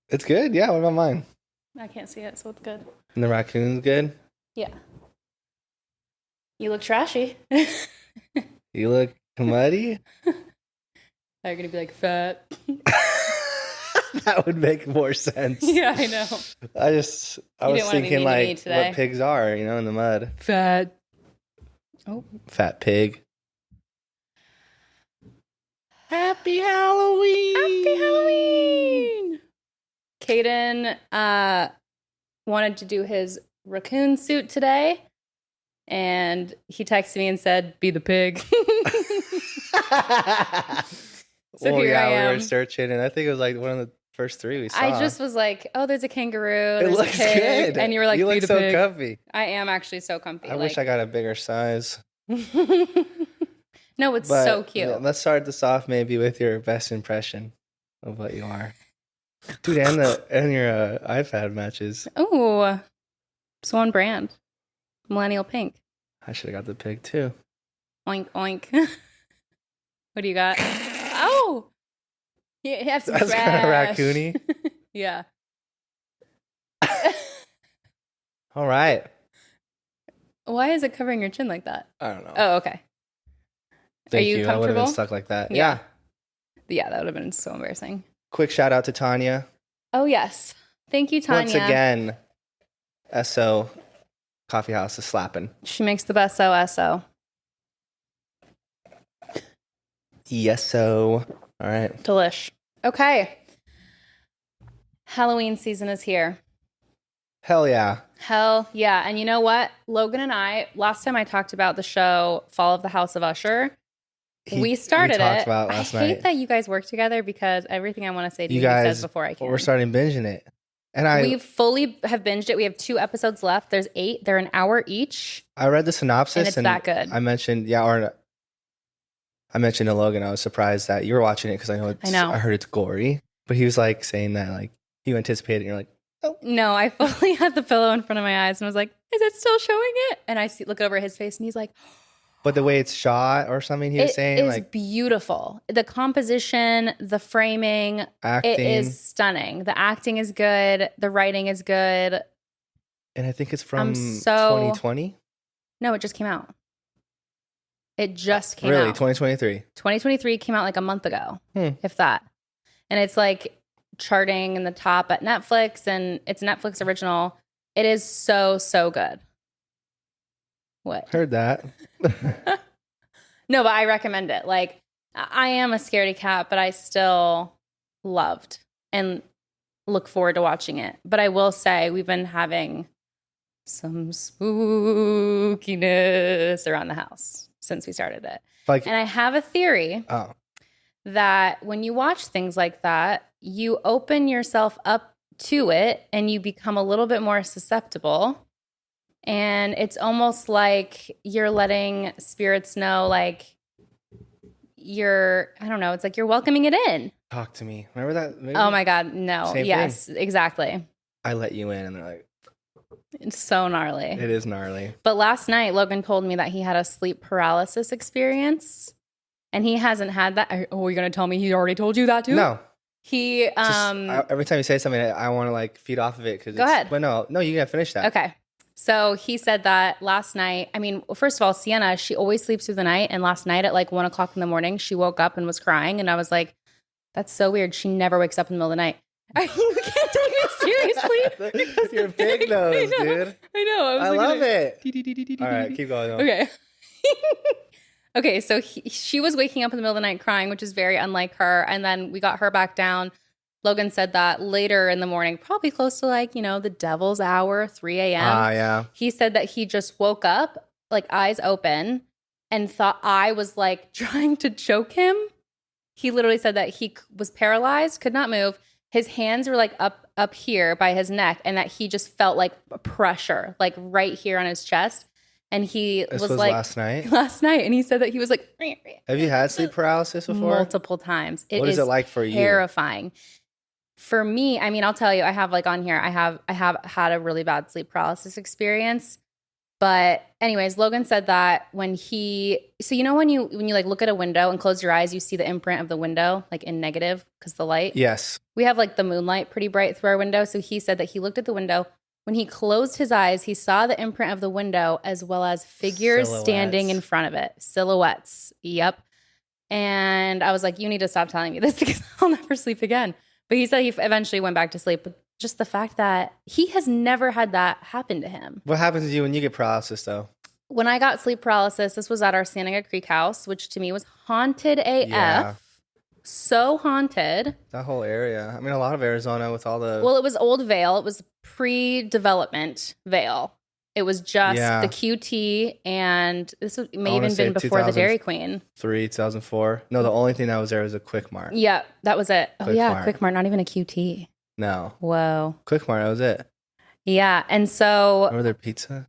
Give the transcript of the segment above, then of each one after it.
It's good. Yeah. What about mine? I can't see it, so it's good. And the raccoon's good. Yeah. You look trashy. You look muddy. They're gonna be like fat. That would make more sense. Yeah, I know. I was didn't wanna be thinking mean to me like today. what pigs are, in the mud. Fat. Oh. Fat pig. Happy Halloween! Happy Halloween! Caden wanted to do his raccoon suit today, and he texted me and said, "Be the pig." So here I am. We were searching, and I think it was like one of the first three we saw. I just was like, "Oh, there's a kangaroo. It There's looks a pig," good. and you were like, "You "Be look the so pig." comfy. I am actually so comfy. I wish I got a bigger size. No, it's But so cute. let's start this off maybe with your best impression of what you are, dude. And your iPad matches. Oh, so on brand. Millennial pink. I should have got the pig too. Oink oink. What do you got? Oh, you have some That's kind of trash. raccoony. Yeah. All right. Why is it covering your chin like that? I don't know. Oh, okay. Thank you I would have been comfortable? stuck like that. Yeah. Yeah. Yeah, that would have been so embarrassing. Quick shout out to Tanya. Oh, yes. Thank you, Tanya. Once again, SO Coffee House is slapping. She makes the best OSO. Yes, so. All right. Delish. Okay. Halloween season is here. Hell yeah. Hell yeah. And you know what? Logan and I, last time I talked about the show Fall of the House of Usher, we started we talked it. about last I hate night. that you guys work together because everything I want to say to you, guys, he says before I can. We're starting binging it. And we fully have binged it. We have 2 episodes left. There's 8. They're an hour each. I read the synopsis. And it's that good. I mentioned to Logan, I was surprised that you were watching it because I heard it's gory. But he was like saying that like you anticipated it. And you're like, oh. No, I fully had the pillow in front of my eyes and was like, is it still showing it? And I look over his face and he's like, but the way it's shot or something, he was saying, like, it's beautiful. The composition, the framing, acting. It is stunning. The acting is good. The writing is good. And I think it's from 2020. No, it just came out. It just came out. Really? 2023. 2023 came out like a month ago, if that. And it's like charting in the top at Netflix, and it's a Netflix original. It is so, so good. What? Heard that. No, but I recommend it. Like, I am a scaredy cat, but I still loved and look forward to watching it. But I will say we've been having some spookiness around the house since we started it. And I have a theory that when you watch things like that, you open yourself up to it and you become a little bit more susceptible. And it's almost like you're letting spirits know, like, I don't know, it's like you're welcoming it in. Talk to me. Remember that movie? Oh my God, no. Same yes, thing. Exactly. I let you in and they're like. It's so gnarly. It is gnarly. But last night, Logan told me that he had a sleep paralysis experience and he hasn't had that. Oh, you're going to tell me he already told you that too? No. He, every time you say something, I want to like feed off of it. Go ahead. But no, you got to finish that. Okay. So he said that last night, I mean, first of all, Sienna, she always sleeps through the night. And last night at like 1 o'clock in the morning, she woke up and was crying. And I was like, that's so weird. She never wakes up in the middle of the night. You can't take me seriously. You're big nose, dude. I know. I love it. All right, keep going. Okay. Okay, so she was waking up in the middle of the night crying, which is very unlike her. And then we got her back down. Logan said that later in the morning, probably close to like, the devil's hour, 3 a.m. Yeah. He said that he just woke up, like eyes open, and thought I was like trying to choke him. He literally said that he was paralyzed, could not move. His hands were like up here by his neck, and that he just felt like pressure, like right here on his chest. And he was like last night. Last night, and he said that he was like. Have you had sleep paralysis before? Multiple times. What is it like for you? Terrifying. For me, I mean, I'll tell you, I have like on here, I have had a really bad sleep paralysis experience. But anyways, Logan said that when so you know when you like look at a window and close your eyes, you see the imprint of the window like in negative because the light. Yes. We have like the moonlight pretty bright through our window. So he said that he looked at the window. When he closed his eyes, he saw the imprint of the window as well as figures standing in front of it. Silhouettes. Yep. And I was like, you need to stop telling me this because I'll never sleep again. But he said he eventually went back to sleep. But just the fact that he has never had that happen to him. What happens to you when you get paralysis, though? When I got sleep paralysis, this was at our Santiago Creek house, which to me was haunted AF. Yeah. So haunted. That whole area. I mean, a lot of Arizona with all the... Well, it was Old Vale. It was pre-development Vale. It was just the QT, and this may even been before the Dairy Queen. 2004. No, the only thing that was there was a Quick Mart. Yeah, that was it. Quick Mart. Quick Mart, not even a QT. No. Whoa. Quick Mart, that was it. Yeah, and so... Remember their pizza?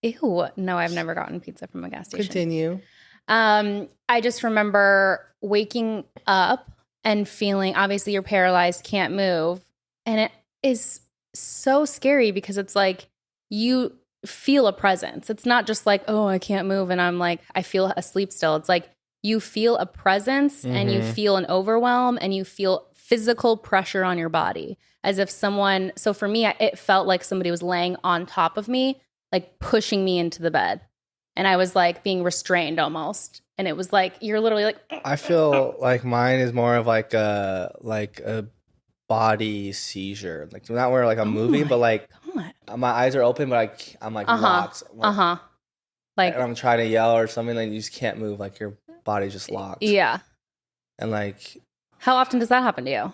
Ew. No, I've never gotten pizza from a gas station. Continue. I just remember waking up and feeling, obviously you're paralyzed, can't move. And it is so scary because it's like you feel a presence. It's not just like, oh, I can't move and I'm like, I feel asleep still. It's like you feel a presence and you feel an overwhelm and you feel physical pressure on your body as if someone, so for me, it felt like somebody was laying on top of me, like pushing me into the bed. And I was like being restrained almost. And it was like, you're literally like. I feel like mine is more of like a body seizure. Like not where like I'm moving, but like my eyes are open, but I'm like locked. Like and I'm trying to yell or something, like you just can't move. Like your body's just locked. Yeah. And like. How often does that happen to you?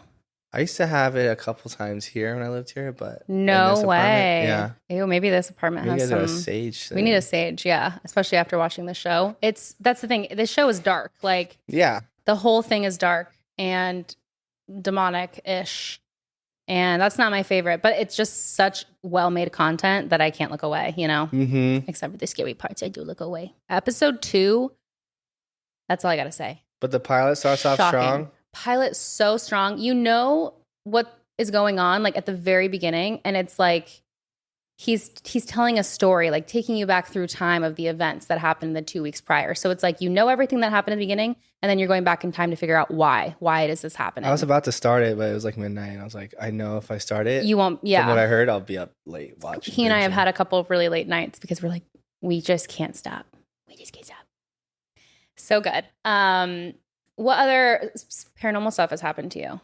I used to have it a couple times here when I lived here, but no way. Yeah. Ew, maybe this apartment has some. A sage thing. We need a sage, yeah. Especially after watching the show. That's the thing. This show is dark. Like the whole thing is dark and demonic-ish. And that's not my favorite, but it's just such well-made content that I can't look away, you know? Mm-hmm. Except for the scary parts, I do look away. Episode 2, that's all I got to say. But the pilot starts off strong. Pilot so strong. You know what is going on like at the very beginning, and it's like he's telling a story, like taking you back through time of the events that happened the 2 weeks prior. So it's like you know everything that happened at the beginning, and then you're going back in time to figure out why is this happening. I was about to start it, but it was like midnight, and I was like, I know if I start it, you won't. Yeah, from what I heard, I'll be up late watching. He and I have had a couple of really late nights because we're like, we just can't stop. We just can't stop. So good. What other paranormal stuff has happened to you?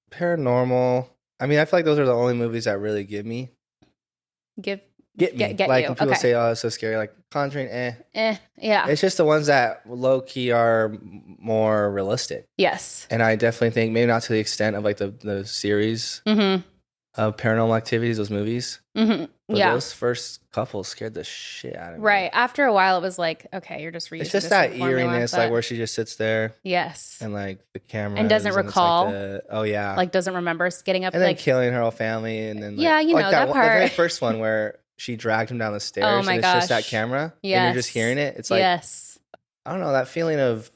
Paranormal. I mean, I feel like those are the only movies that really get me. Get me. Get like you. when people Okay. say, "Oh, it's so scary," like Conjuring, yeah. It's just the ones that low key are more realistic. Yes. And I definitely think maybe not to the extent of like the series of Paranormal Activities, those movies. But those first couple scared the shit out of me. Right. After a while, it was like, okay, you're just reusing. It's just that eeriness, like where she just sits there. Yes. And like the camera. And doesn't recall. Like like doesn't remember getting up. And then killing her whole family. And then like, you know, that part. The very first one where she dragged him down the stairs. Oh my and gosh. it's just that camera. Yes. And you're just hearing it. It's like, I don't know, that feeling of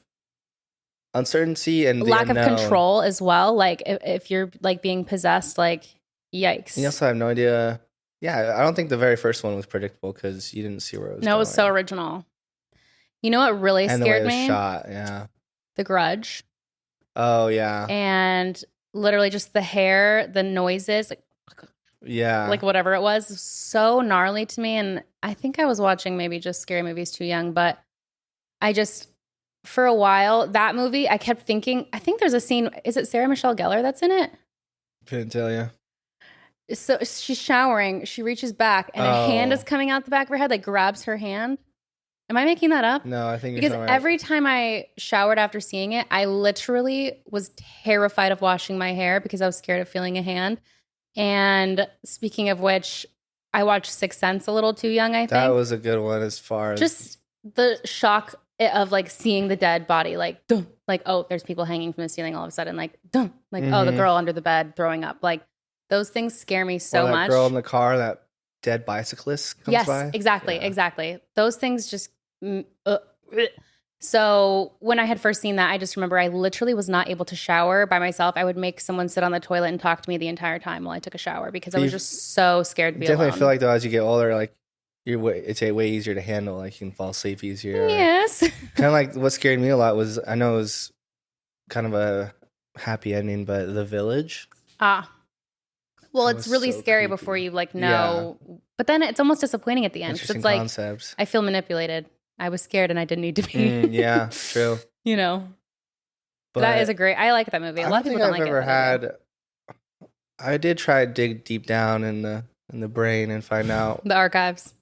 uncertainty and the lack unknown. of control as well. Like if you're like being possessed, like yikes. You also have no idea. Yeah, I don't think the very first one was predictable because you didn't see where it was. No, it was so original. You know what really scared the way it was me? Shot, yeah. The Grudge. Oh yeah. And literally just the hair, the noises, like whatever it was, so gnarly to me. And I think I was watching maybe just scary movies too young, but I just for a while that movie I kept thinking. I think there's a scene. Is it Sarah Michelle Gellar that's in it? Couldn't tell you. So she's showering. She reaches back, and a hand is coming out the back of her head, like grabs her hand. Am I making that up? No, I think because every time I showered after seeing it, I literally was terrified of washing my hair because I was scared of feeling a hand. And speaking of which, I watched Sixth Sense a little too young. I think that was a good one as far as just the shock of like seeing the dead body, like dun, like oh, there's people hanging from the ceiling all of a sudden, like dun, like oh, the girl under the bed throwing up, like. Those things scare me so much. Girl in the car, that dead bicyclist comes by. Yes, exactly. Those things just So when I had first seen that, I just remember I literally was not able to shower by myself. I would make someone sit on the toilet and talk to me the entire time while I took a shower because I was just so scared to be definitely alone. feel like though, as you get older, like it's way easier to handle. Like you can fall asleep easier. Yes. Kind of like what scared me a lot was, I know it was kind of a happy ending, but The Village. Well, it's really so scary creepy. Before you like know, but then it's almost disappointing at the end. It's like concepts. I feel manipulated. I was scared and I didn't need to be. Yeah, true. You know, but that is a great. I like that movie. A lot of people don't like it. I did try to dig deep down in the brain and find out the archives.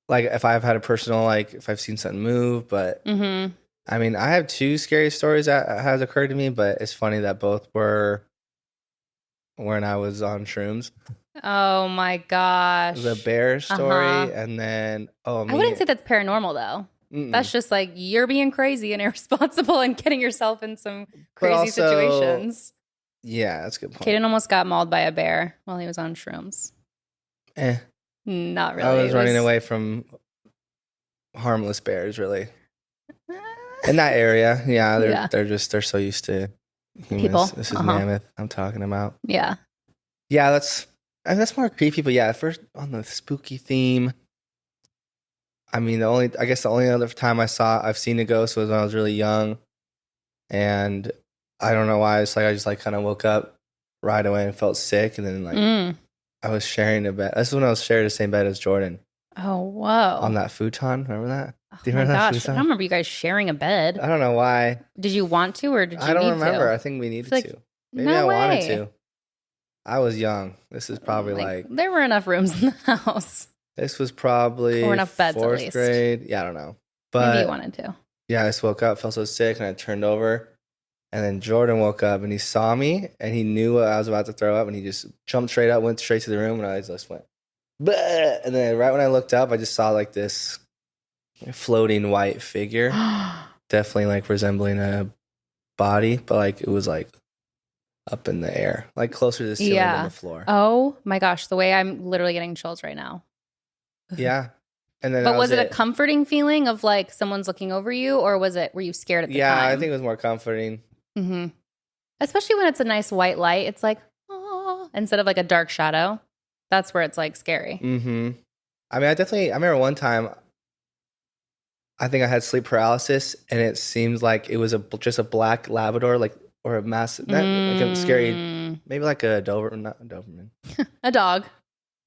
Like if I've had a personal, like if I've seen something move, but I mean, I have 2 scary stories that has occurred to me, but it's funny that both were when I was on shrooms. Oh my gosh. The bear story and then I wouldn't say that's paranormal though. That's just like you're being crazy and irresponsible and getting yourself in some crazy situations. Yeah, that's a good point. Kaden almost got mauled by a bear while he was on shrooms. Not really. I was running away from harmless bears, really. In that area, they're so used to humans. People. This is Mammoth I'm talking about. Yeah. Yeah, that's more creepy, but yeah, first on the spooky theme. I mean, the only other time I've seen a ghost was when I was really young. And I don't know why, it's like I just like kind of woke up right away and felt sick, and then like I was sharing a bed. That's when I was sharing the same bed as Jordan. Oh, whoa. On that futon. Remember that? Do you remember that futon? I don't remember you guys sharing a bed. I don't know why. Did you want to or did you need to? I don't remember. I think we needed to. Maybe I wanted to. I was young. This is probably like there were enough rooms in the house. This was probably or enough beds 4th at least. grade. Yeah, I don't know. But maybe you wanted to. Yeah, I just woke up, felt so sick, and I turned over. And then Jordan woke up and he saw me and he knew I was about to throw up and he just jumped straight up, went straight to the room, and I just went, bleh! And then right when I looked up, I just saw like this floating white figure, definitely like resembling a body, but like it was like up in the air, like closer to the ceiling than the floor. Oh my gosh, the way I'm literally getting chills right now. Yeah. And then but was it a comforting feeling of like someone's looking over you, or were you scared at the time? Yeah, I think it was more comforting. Mm-hmm. Especially when it's a nice white light, it's like, oh, instead of like a dark shadow. That's where it's like scary. Mm-hmm. I mean, I remember one time, I think I had sleep paralysis, and it seemed like it was just a black Labrador, like, or a massive, like a scary, maybe like a not a Doberman. A dog.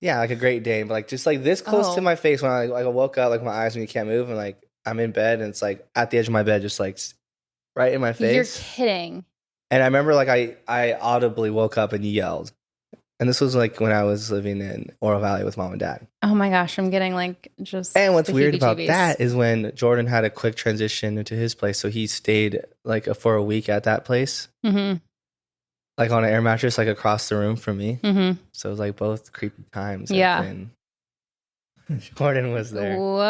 Yeah, like a Great Dane, but like just like this close to my face when I woke up, like my eyes when you can't move, and like I'm in bed and it's like at the edge of my bed, just like right in my face. You're kidding. And I remember like I audibly woke up and yelled. And this was like when I was living in Oro Valley with mom and dad. Oh my gosh, I'm getting like just. And what's weird about that is when Jordan had a quick transition into his place, so he stayed like for a week at that place. Mm-hmm. Like on an air mattress, like across the room from me. Mm-hmm. So it was like both creepy times. Yeah. Jordan was there. Whoa,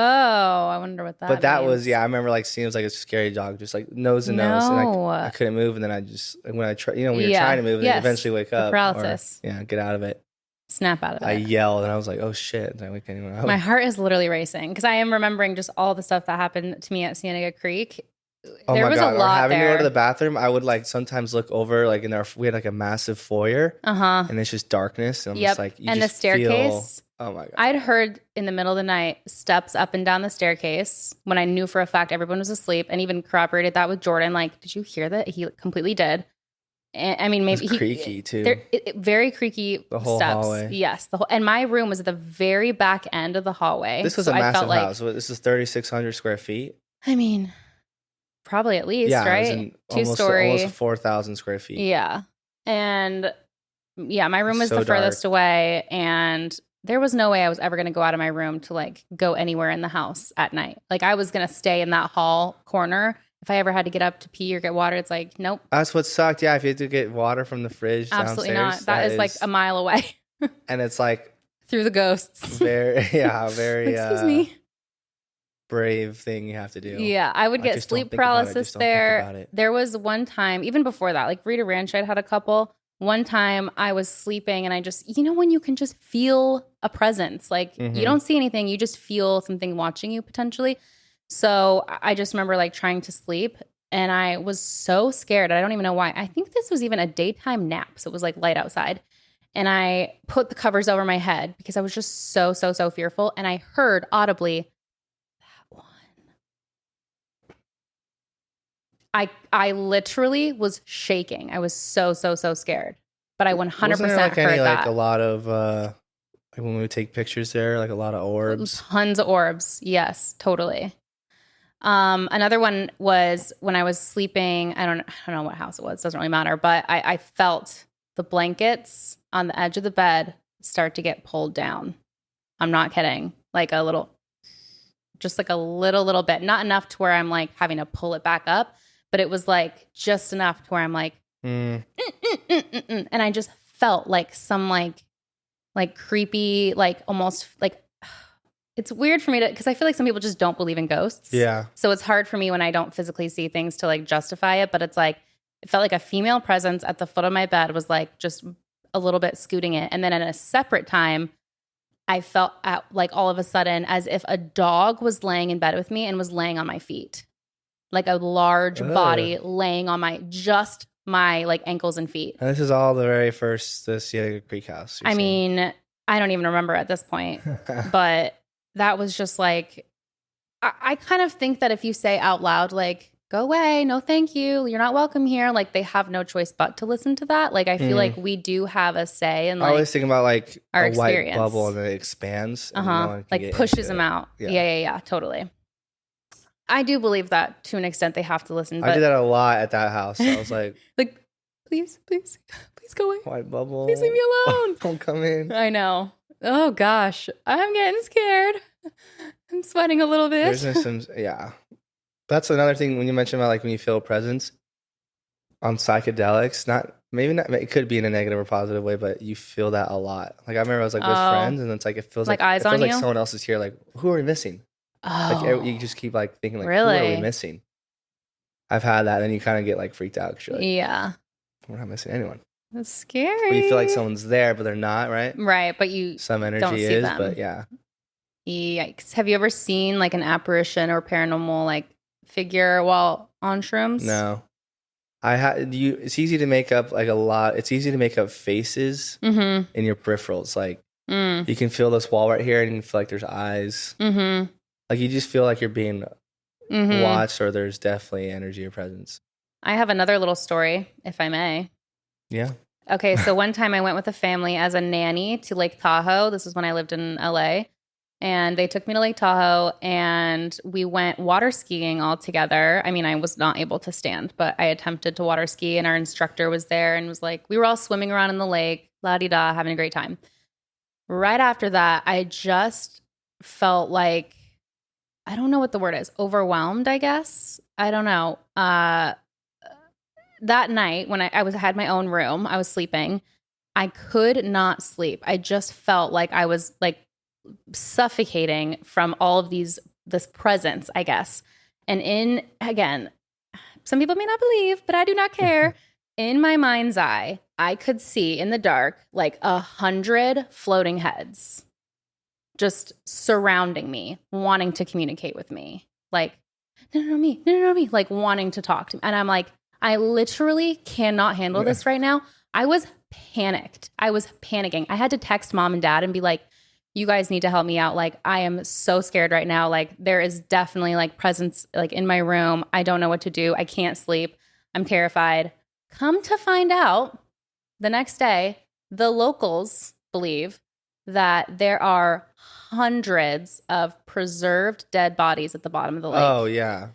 I wonder what that But that means. was, I remember like seeing it was like a scary dog, just like nose to nose. And I couldn't move. And then I just, when I try, when you're trying to move, and you eventually wake up. Paralysis. Or, get out of it. Snap out of it. I yelled and I was like, oh shit. Did I wake anyone up? My heart is literally racing because I am remembering just all the stuff that happened to me at Cienega Creek. Oh there my was God. a lot having there. to go to the bathroom, I would like sometimes look over, like we had like a massive foyer, and it's just darkness, and I'm just like, and the staircase. Oh my God! I'd heard in the middle of the night steps up and down the staircase when I knew for a fact everyone was asleep, and even corroborated that with Jordan. Like, did you hear that? He completely did. And, I mean, maybe creaky too. Very creaky. The whole steps. hallway. Yes, and my room was at the very back end of the hallway. This was a massive house. This is 3,600 square feet. I mean. Probably at least, right? 2-story. Almost 4,000 square feet. Yeah. And my room was the furthest away. And there was no way I was ever going to go out of my room to like go anywhere in the house at night. Like I was going to stay in that hall corner. If I ever had to get up to pee or get water, it's like, nope. That's what sucked. Yeah. If you had to get water from the fridge Absolutely downstairs. Not. That is like a mile away. And it's like. Through the ghosts. Very. Excuse me. Brave thing you have to do. Yeah, I would get sleep paralysis there. There was one time, even before that, like Rita Ranch, I'd had a couple. One time I was sleeping and I just, when you can just feel a presence, like you don't see anything, you just feel something watching you potentially. So I just remember like trying to sleep and I was so scared. I don't even know why. I think this was even a daytime nap. So it was like light outside. And I put the covers over my head because I was just so fearful. And I heard audibly, that one. I literally was shaking. I was so scared. But I 100% Wasn't there, like, heard any, that. like a lot of like when we would take pictures there, like a lot of orbs. Tons of orbs. Yes, totally. Another one was when I was sleeping. I don't know what house it was. Doesn't really matter. But I felt the blankets on the edge of the bed start to get pulled down. I'm not kidding. Like a little, just like a little bit. Not enough to where I'm like having to pull it back up. But it was like just enough to where I'm like, and I just felt like some like creepy, like almost like, it's weird for me to, because I feel like some people just don't believe in ghosts. Yeah. So it's hard for me when I don't physically see things to like justify it. But it's like, it felt like a female presence at the foot of my bed was like just a little bit scooting it. And then at a separate time, I felt like all of a sudden as if a dog was laying in bed with me and was laying on my feet. Like a large body laying on my like ankles and feet. And this is all the very first Cienega Creek house. I mean, I don't even remember at this point, but that was just like, I kind of think that if you say out loud, like, go away, no thank you, you're not welcome here, like they have no choice but to listen to that. Like I feel like we do have a say in like, I always think about like our a experience. white bubble and then it expands. And no one can like get pushes them out. Yeah, totally. I do believe that to an extent they have to listen. But I did that a lot at that house. I was like, please go away. White bubble. Please leave me alone. Don't come in. I know. Oh gosh, I'm getting scared. I'm sweating a little bit. There's some, yeah. That's another thing when you mention about like when you feel a presence on psychedelics. Maybe not. It could be in a negative or positive way, but you feel that a lot. Like I remember I was like with friends, and it's like it feels like eyes on you. Like someone else is here. Like who are we missing? Oh, like you just keep like thinking like really? Who are we missing? I've had that, and then you kind of get like freaked out because you're like, yeah, we're not missing anyone. That's scary. But you feel like someone's there, but they're not, right? Right, but you some energy don't see is, them. but yeah. Yikes! Have you ever seen like an apparition or paranormal like figure while on shrooms? No. It's easy to make up like a lot. It's easy to make up faces in your peripherals. Like you can feel this wall right here, and you feel like there's eyes. Like you just feel like you're being watched, or there's definitely energy or presence. I have another little story, if I may. Yeah. Okay, so one time I went with a family as a nanny to Lake Tahoe. This is when I lived in LA. And they took me to Lake Tahoe and we went water skiing all together. I mean, I was not able to stand, but I attempted to water ski and our instructor was there and was like, we were all swimming around in the lake, la-di-da, having a great time. Right after that, I just felt like, I don't know what the word is, overwhelmed, I guess. I don't know. That night when I had my own room, I was sleeping. I could not sleep. I just felt like I was like suffocating from all of this presence, I guess. And again, some people may not believe, but I do not care. In my mind's eye, I could see in the dark like 100 floating heads just surrounding me, wanting to communicate with me. Like, no, me, like wanting to talk to me. And I'm like, I literally cannot handle this right now. I was panicked. I was panicking. I had to text mom and dad and be like, you guys need to help me out. Like, I am so scared right now. Like, there is definitely like presence like in my room. I don't know what to do. I can't sleep. I'm terrified. Come to find out, the next day, the locals believe that there are hundreds of preserved dead bodies at the bottom of the lake. Oh, yeah.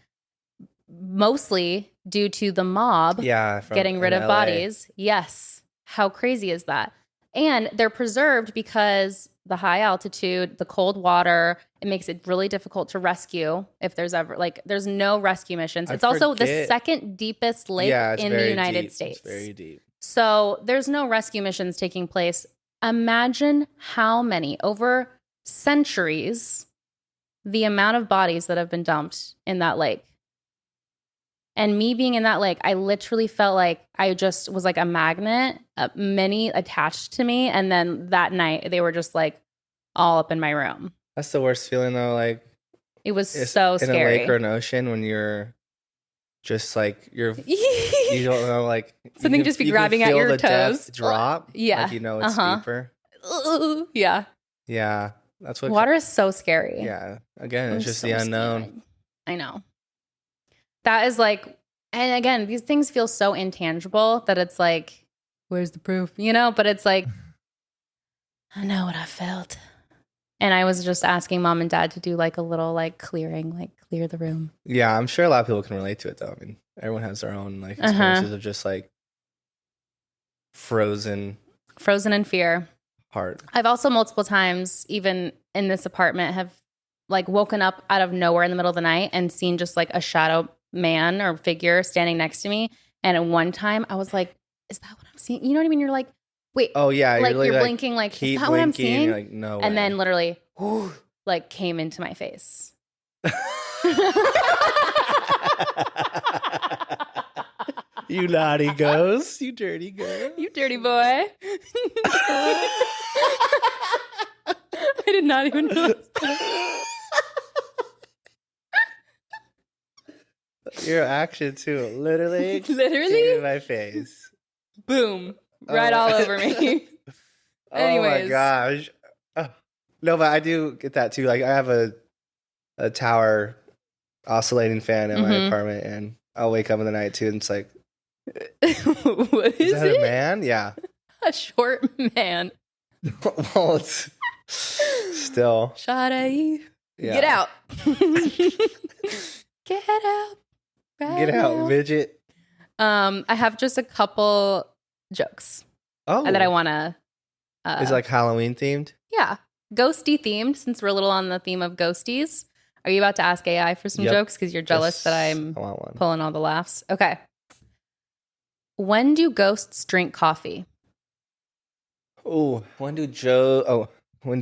Mostly due to the mob getting rid of LA. bodies. Yes. How crazy is that? And they're preserved because the high altitude, the cold water, it makes it really difficult to rescue if there's ever, like, there's no rescue missions. It's also the second deepest lake in the United States. It's very deep. So there's no rescue missions taking place. Imagine how many, over centuries, the amount of bodies that have been dumped in that lake. And me being in that lake, I literally felt like I just was like a magnet, many attached to me. And then that night, they were just like all up in my room. That's the worst feeling though. Like, It was so scary. In a lake or an ocean when you're just like you don't know, like something just be grabbing at your toes. Drop. Yeah. Like, it's deeper. Yeah. Yeah. That's what water is so scary. Yeah. Again, it's just so the unknown. Scared. I know. That is like, and again, these things feel so intangible that it's like, where's the proof? But it's like, I know what I felt. And I was just asking mom and dad to do like a little like clearing, like clear the room. Yeah, I'm sure a lot of people can relate to it though. I mean, everyone has their own like experiences of just like frozen in fear. Heart. I've also multiple times, even in this apartment, have like woken up out of nowhere in the middle of the night and seen just like a shadow man or figure standing next to me. And at one time I was like, is that what I'm seeing? You know what I mean? You're like, wait. Oh yeah. Like you're blinking like, is that what I'm seeing? You're like, no way. And then literally like came into my face. You naughty ghost. You dirty girl. You dirty boy. I did not even know. Your action too. Literally in my face. Boom. Right all over me. Anyways. Oh my gosh. No, but I do get that too. Like I have a tower oscillating fan in my apartment, and I'll wake up in the night too, and it's like, what is that it? A man? Yeah. A short man. Well, it's still. Shadi. Yeah. Get out. Get out. Right Get out, now. midget. I have just a couple jokes that I want to. Is it like Halloween themed? Yeah. Ghosty themed, since we're a little on the theme of ghosties. Are you about to ask AI for some jokes? Because you're jealous that I'm pulling all the laughs. Okay. When do ghosts drink coffee? Oh, when do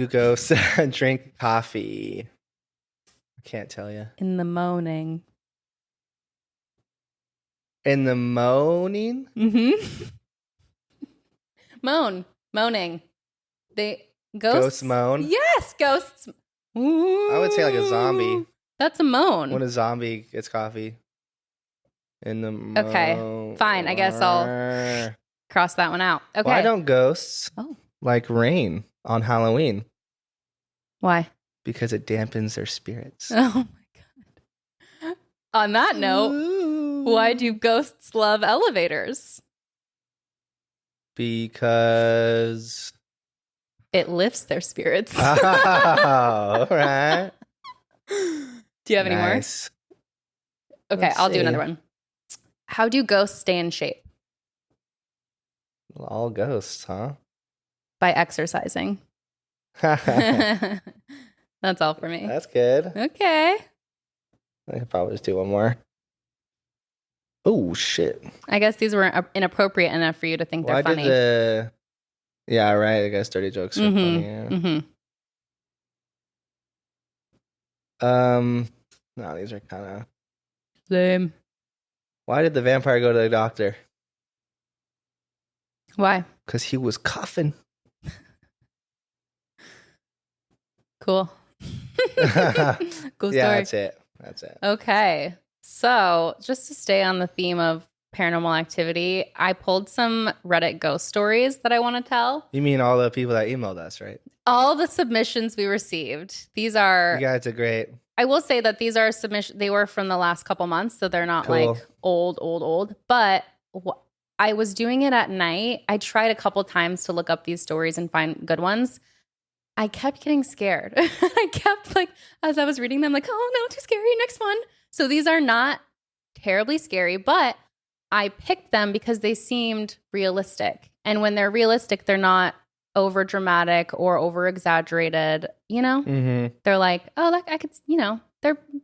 ghosts drink coffee? I can't tell you. In the morning. In the moaning? Mm-hmm. Moaning. Ghosts moan? Yes, ghosts. Ooh. I would say like a zombie. That's a moan. When a zombie gets coffee. In the Okay, fine. I guess I'll cross that one out. Okay. Why don't ghosts like rain on Halloween? Why? Because it dampens their spirits. Oh my God. On that note, why do ghosts love elevators? Because it lifts their spirits. Oh, all right. Do you have any more? Okay, I'll do another one. How do ghosts stay in shape? All ghosts, huh? By exercising. That's all for me. That's good. Okay. I could probably just do one more. Oh, shit. I guess these were inappropriate enough for you to think they're funny. Yeah, right. I guess dirty jokes are funny. Yeah. No, these are kind of lame. Why did the vampire go to the doctor? Why? Because he was coughing. Cool. Cool story. Yeah, that's it. Okay. So just to stay on the theme of paranormal activity, I pulled some Reddit ghost stories that I want to tell. You mean all the people that emailed us, right? All the submissions we received. These are... You guys are great. I will say that these are submissions. They were from the last couple months, so they're not like old. But I was doing it at night. I tried a couple times to look up these stories and find good ones. I kept getting scared. I kept like, as I was reading them, like, oh no, too scary, next one. So these are not terribly scary, but I picked them because they seemed realistic. And when they're realistic, they're not over dramatic or over exaggerated, you know? Mm-hmm. They're like, oh, that I could,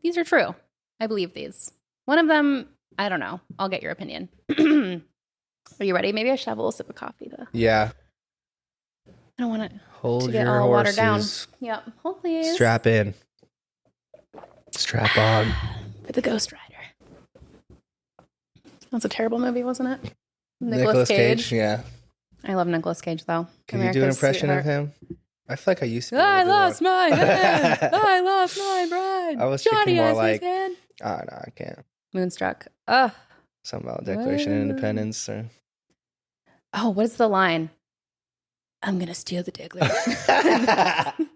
these are true. I believe these. One of them, I don't know. I'll get your opinion. Are you ready? Maybe I should have a little sip of coffee though. Yeah. I don't want to hold get your all horses. watered down. Yep. Hold please. Strap in. Strap on. For the Ghost Rider. That's a terrible movie, wasn't it? Nicolas Cage. Yeah. I love Nicolas Cage though. Can you do an impression of him? I feel like I used to. I lost my hand. I lost my bride. I was Johnny thinking more has like, his hand. oh no, I can't. Moonstruck. Ugh. Something about Declaration of Independence. Or... Oh, what's the line? I'm gonna steal the Declaration.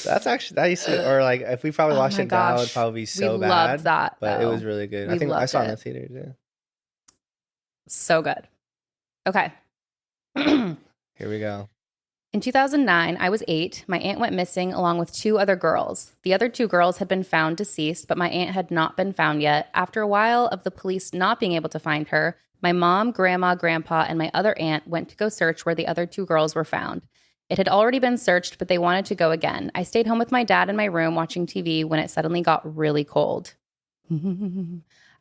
That's actually that used to, or like if we probably watched it now, it'd probably be so bad. Loved that, but it was really good. I think I saw it in the theater too. So good. Okay. Here we go. In 2009, I was 8. My aunt went missing along with 2 other girls. The other 2 girls had been found deceased, but my aunt had not been found yet. After a while of the police not being able to find her, my mom, grandma, grandpa, and my other aunt went to go search where the other 2 girls were found. It had already been searched, but they wanted to go again. I stayed home with my dad in my room watching TV when it suddenly got really cold.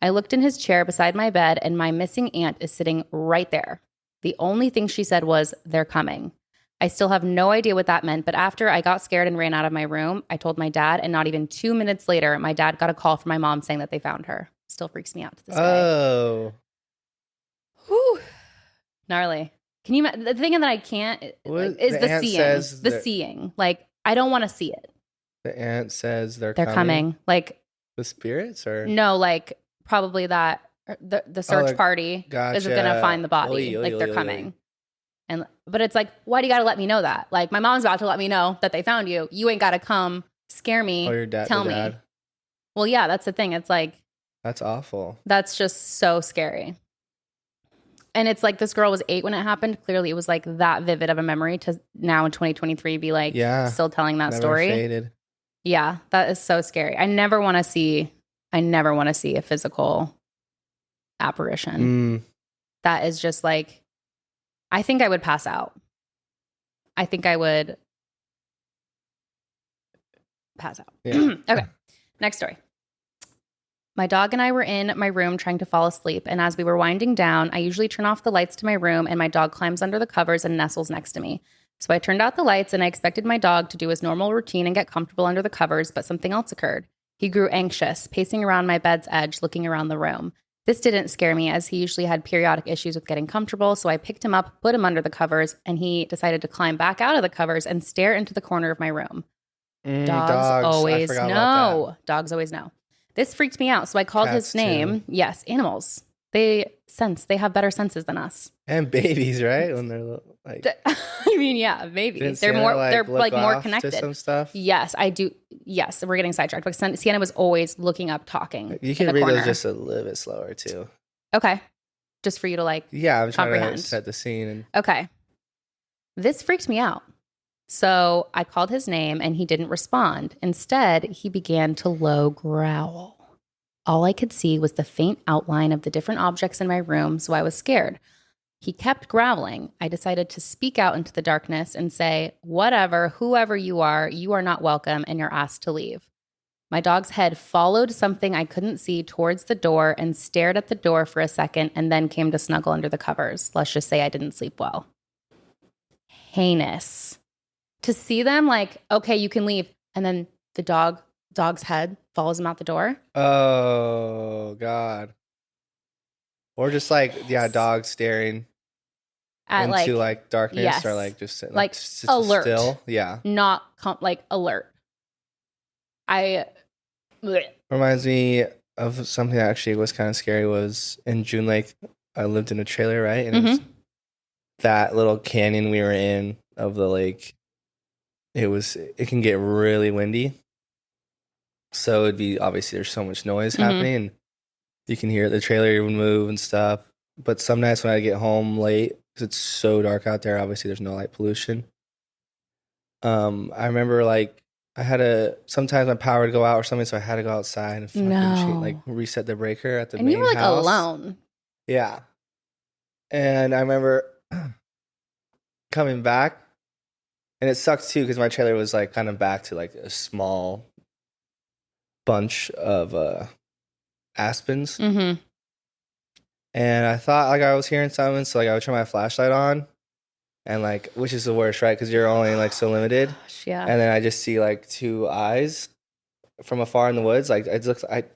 I looked in his chair beside my bed, and my missing aunt is sitting right there. The only thing she said was, "They're coming." I still have no idea what that meant, but after I got scared and ran out of my room, I told my dad, and not even 2 minutes later, my dad got a call from my mom saying that they found her. Still freaks me out to this day. Oh. Whew. Gnarly. Can you, the thing that I can't, is the seeing. The seeing. Like, I don't want to see it. The aunt says they're coming. Like. The spirits or? No, like, probably that, the search party is going to find the body. They're coming. But it's like, why do you got to let me know that? Like, my mom's about to let me know that they found you. You ain't got to come scare me. Or your dad. Tell me. Well, yeah, that's the thing. It's like. That's awful. That's just so scary. And it's like this girl was 8 when it happened. Clearly, it was like that vivid of a memory to now in 2023 be like still telling that story. Faded. Yeah, that is so scary. I never want to see a physical apparition. That is just like, I think I would pass out. I think I would pass out. Yeah. Okay. Next story. My dog and I were in my room trying to fall asleep, and as we were winding down, I usually turn off the lights to my room, and my dog climbs under the covers and nestles next to me. So I turned out the lights, and I expected my dog to do his normal routine and get comfortable under the covers, but something else occurred. He grew anxious, pacing around my bed's edge, looking around the room. This didn't scare me, as he usually had periodic issues with getting comfortable, so I picked him up, put him under the covers, and he decided to climb back out of the covers and stare into the corner of my room. Dogs always know. Dogs always know. This freaked me out, so I called his name. Too. Yes, animals. They sense. They have better senses than us. And babies, right? When they're like, I mean, yeah, babies. They're more. They're like more connected. To some stuff. Yes, I do. Yes, we're getting sidetracked. But Sienna was always looking up, talking. You can read those just a little bit slower too. Okay, just for you to like. Yeah, I'm trying to set the scene. And... Okay, this freaked me out. So I called his name and he didn't respond. Instead, he began to low growl. All I could see was the faint outline of the different objects in my room, so I was scared. He kept growling. I decided to speak out into the darkness and say, "Whatever, whoever you are not welcome and you're asked to leave." My dog's head followed something I couldn't see towards the door and stared at the door for a second and then came to snuggle under the covers. Let's just say I didn't sleep well. Heinous. To see them like, okay, you can leave. And then the dog's head follows him out the door. Oh, God. Or just like, yeah, dog staring at into like darkness, yes. Or like just like alert. Still. Yeah. Not like alert. Reminds me of something that actually was kind of scary. Was in June Lake, I lived in a trailer, right? And it was that little canyon we were in of the lake. It can get really windy. So it'd be, obviously there's so much noise happening and you can hear the trailer would move and stuff. But some nights when I get home late, because it's so dark out there, obviously there's no light pollution. I remember like sometimes my power would go out or something, so I had to go outside and fucking reset the breaker at the main house. And you were like alone. Yeah. And I remember coming back. And it sucks too because my trailer was like kind of back to like a small bunch of aspens. Mm-hmm. And I thought like I was hearing something, so like I would turn my flashlight on, and like, which is the worst, right? Because you're only like so limited. Gosh, yeah. And then I just see like 2 eyes from afar in the woods. Like it looks, it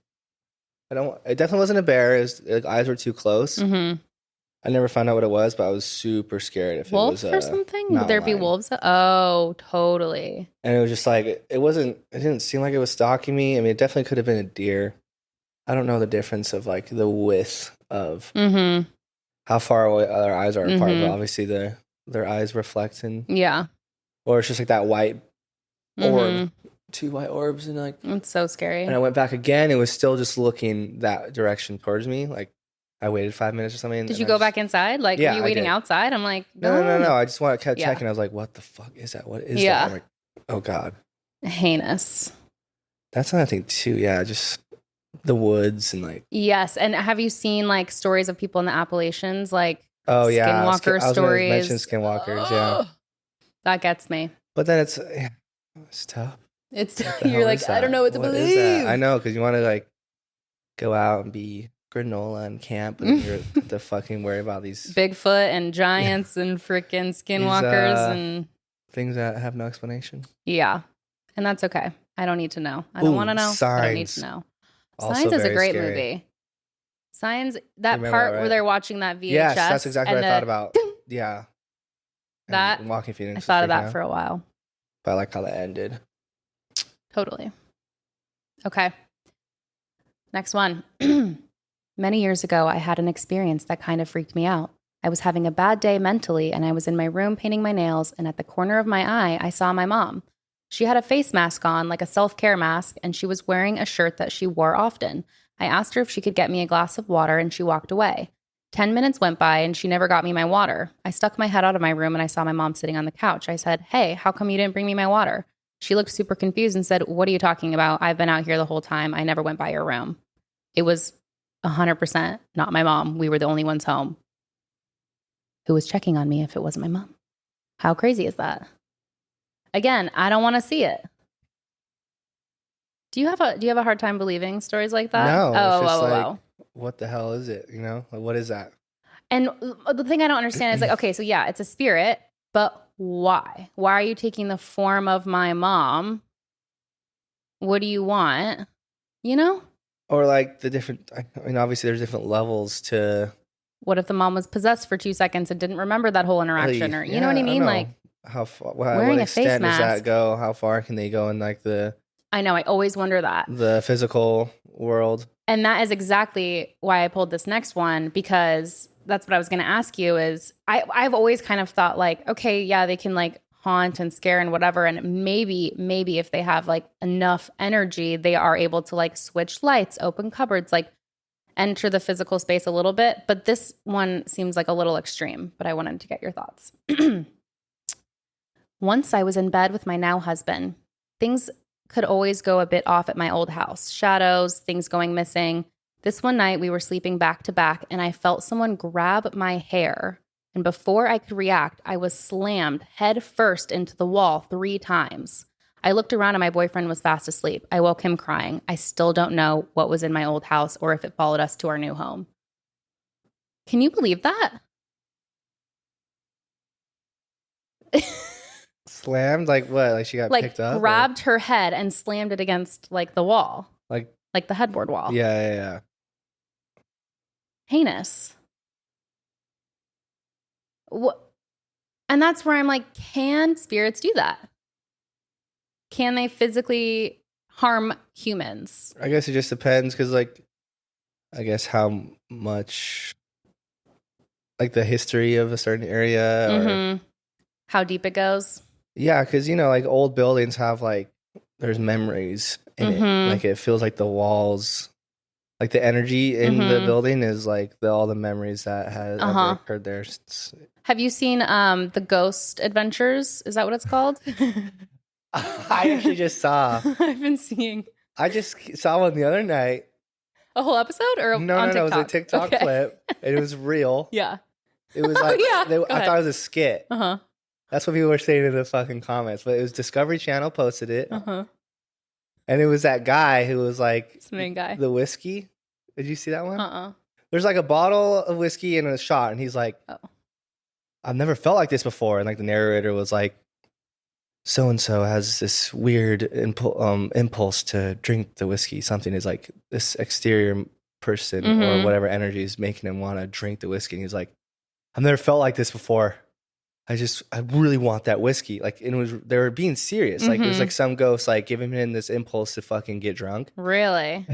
definitely wasn't a bear. It was, like, eyes were too close. Mm-hmm. I never found out what it was, but I was super scared if wolf it was or something. Would mountain there be lion. wolves? Oh, totally. And it was just like it wasn't. It didn't seem like it was stalking me. I mean, it definitely could have been a deer. I don't know the difference of like the width of how far away their eyes are apart, but obviously their eyes reflect in. Yeah. Or it's just like that white orb, 2 white orbs, and like it's so scary. And I went back again. It was still just looking that direction towards me. Like I waited 5 minutes or something. Did you go back inside? Like, were you waiting outside? I'm like, no. I just kept checking. I was like, what the fuck is that? What is that? I'm like, oh God. Heinous. That's another thing too. Yeah, just the woods and like. Yes, and have you seen like stories of people in the Appalachians, like skinwalker stories? I was mention skinwalkers. Yeah, that gets me. But then it's tough. It's you're like, I don't know what to believe. I know, because you want to like go out and be granola and camp, and you're to fucking worry about these Bigfoot and giants and freaking skinwalkers and things that have no explanation. Yeah, and that's okay. I don't need to know. I don't want to know. Signs. I don't need to know. Signs is a great movie. Signs, that part where they're watching that VHS. Yes, that's exactly what I thought about. Yeah. That Walking Phoenix. I thought of that for a while. But I like how that ended. Totally. Okay. Next one. Many years ago, I had an experience that kind of freaked me out. I was having a bad day mentally, and I was in my room painting my nails, and at the corner of my eye, I saw my mom. She had a face mask on, like a self-care mask, and she was wearing a shirt that she wore often. I asked her if she could get me a glass of water, and she walked away. 10 minutes went by, and she never got me my water. I stuck my head out of my room, and I saw my mom sitting on the couch. I said, "Hey, how come you didn't bring me my water?" She looked super confused and said, "What are you talking about? I've been out here the whole time. I never went by your room." It was 100% not my mom. We were the only ones home. Who was checking on me if it wasn't my mom? How crazy is that? Again, I don't want to see it. Do you have a hard time believing stories like that? No. Oh. What the hell is it? You know, like, what is that? And the thing I don't understand is like, okay, so yeah, it's a spirit, but why? Why are you taking the form of my mom? What do you want? You know? Or like the different, I mean, obviously there's different levels to. What if the mom was possessed for 2 seconds and didn't remember that whole interaction? Or, you know what I mean? Like, how far, what extent does that go? How far can they go in like the. I know, I always wonder that. The physical world. And that is exactly why I pulled this next one, because that's what I was going to ask you is I've always kind of thought like, okay, yeah, they can like haunt and scare and whatever. And maybe if they have like enough energy, they are able to like switch lights, open cupboards, like enter the physical space a little bit. But this one seems like a little extreme, but I wanted to get your thoughts. Once I was in bed with my now husband. Things could always go a bit off at my old house. Shadows, things going missing. This one night we were sleeping back to back and I felt someone grab my hair. And before I could react, I was slammed head first into the wall 3 times. I looked around and my boyfriend was fast asleep. I woke him crying. I still don't know what was in my old house or if it followed us to our new home. Can you believe that? Slammed? Like what? Like she got picked up? Like grabbed her head and slammed it against like the wall. Like the headboard wall. Yeah. Heinous. What? And that's where I'm like, can spirits do that? Can they physically harm humans? I guess it just depends because like, I guess how much like the history of a certain area or how deep it goes. Yeah, because you know, like old buildings have like there's memories in it. Like it feels like the walls, like the energy in the building is like all the memories that has ever occurred there. Have you seen the Ghost Adventures? Is that what it's called? I actually just saw. I've been seeing. I just saw one the other night. A whole episode or no, on TikTok? No, it was a TikTok clip. And it was real. Yeah. It was like I thought it was a skit. That's what people were saying in the fucking comments. But it was Discovery Channel posted it. And it was that guy who was like it's the main guy. The whiskey. Did you see that one? There's like a bottle of whiskey and a shot, and he's like, I've never felt like this before. And like the narrator was like, so and so has this weird impulse to drink the whiskey. Something is like this exterior person or whatever energy is making him want to drink the whiskey. And he's like, I've never felt like this before. I really want that whiskey. Like, they were being serious. Like, it was like some ghost, like, giving him this impulse to fucking get drunk. Really?